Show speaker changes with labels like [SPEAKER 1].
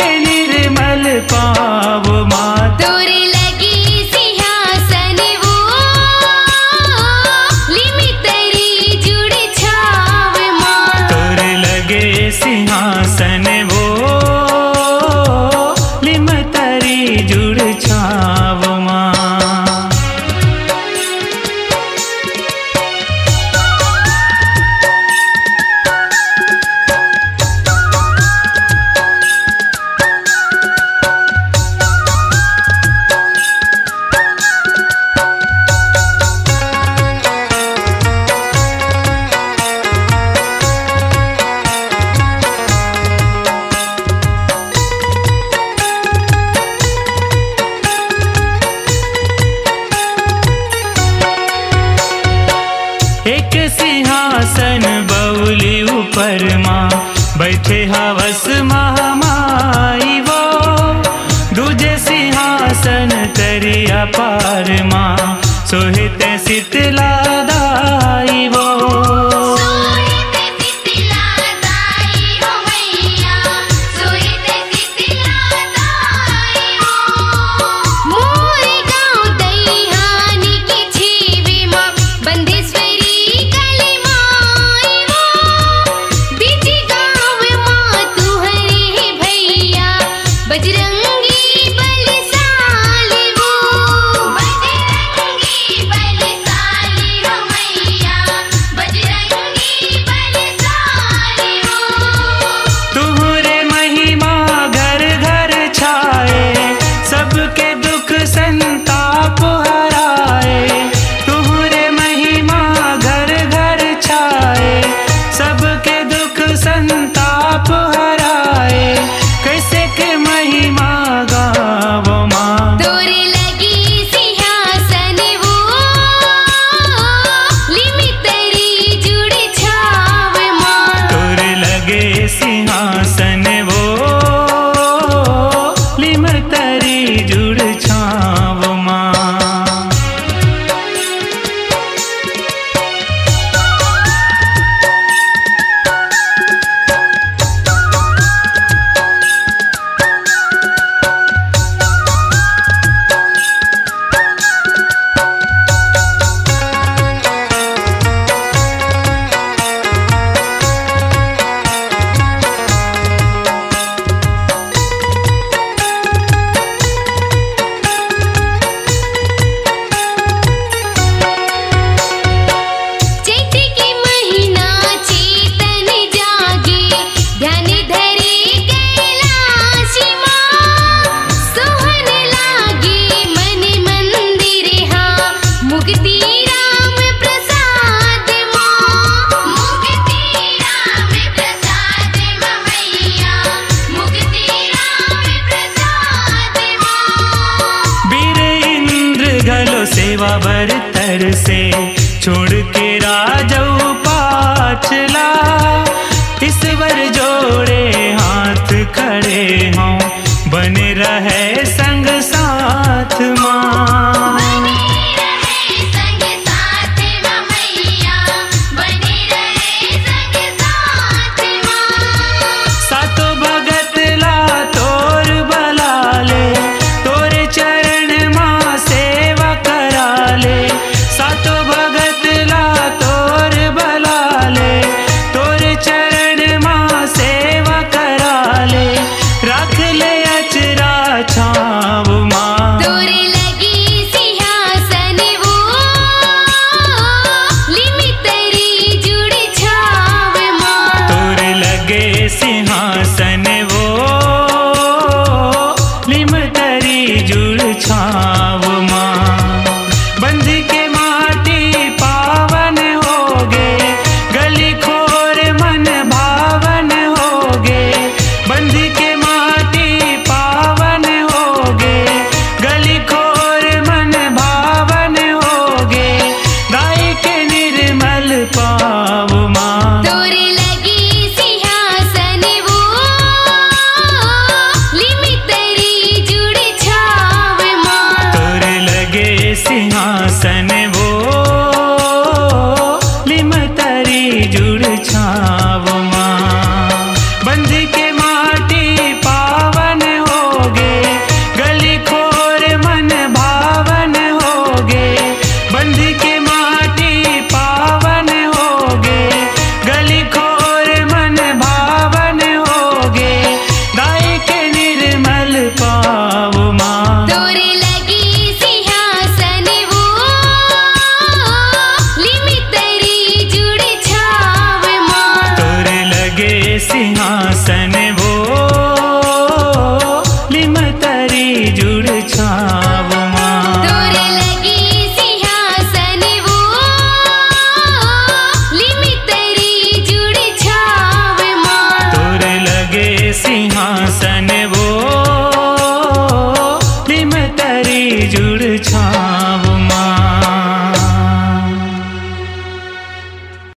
[SPEAKER 1] के निर्मल पाव माँ।
[SPEAKER 2] तोरे लगी सिंहासन वो लिमितरी जुड़ छाव माँ।
[SPEAKER 1] तोरे लगे सिंहासन वो लिमतरी जुड़ छाव माँ। एक सिंहासन बउली ऊपर माँ बैठे हवस महामाई वो। दूजे सिंहासन तरिया पार माँ सोहित शीतला दाई वो।
[SPEAKER 2] सोहित शीतला दाई हो मैया, सोहित शीतला दाई हो। मोरे गाँव दैहानी की छेवे माँ बंदेश्वरी काली माई वो। बीच गाँव माँ तुहरे भैया बजरंगी बलशाली वो। बजरंगी बलशाली हो मैया, बजरंगी बलशाली हो।
[SPEAKER 1] तुम्हारे महिमा घर घर छाए सबके दुख संताप हराए। तुम्हारे महिमा घर घर छाए सबके दुख संताप हराए। कैसे के महिमा गावो माँ।
[SPEAKER 2] तोरे लगी सिंहासन वो लिमितरी जुड़ छाव माँ।
[SPEAKER 1] तोरे लगे सिंहासन वो लिमतरी जुड़ छाव माँ।
[SPEAKER 2] चैत के महीना चेतन जागे ध्यान धरे कैलाशी माँ। सोहन लागे मन मंदिर हाँ मुक्ति राम प्रसाद माँ। मुक्ति राम प्रसाद माँ मैया, मुक्ति राम प्रसाद माँ।
[SPEAKER 1] वीर इंद्र घलो सेवा बरतर से छोड़ के राजऊ पाछला। ईश्वर जोड़े हाथ खड़े हों बने रहे संग साथ माँ।
[SPEAKER 2] बने रहे संग साथ माँ मैया, बने रहे संग साथ माँ।
[SPEAKER 1] सातो भगत ला तोर बला ले तोरे चरण माँ सेवा करा ले। सातो भगत ला तोर बला ले तोरे चरण माँ सेवा करा ले। रख ले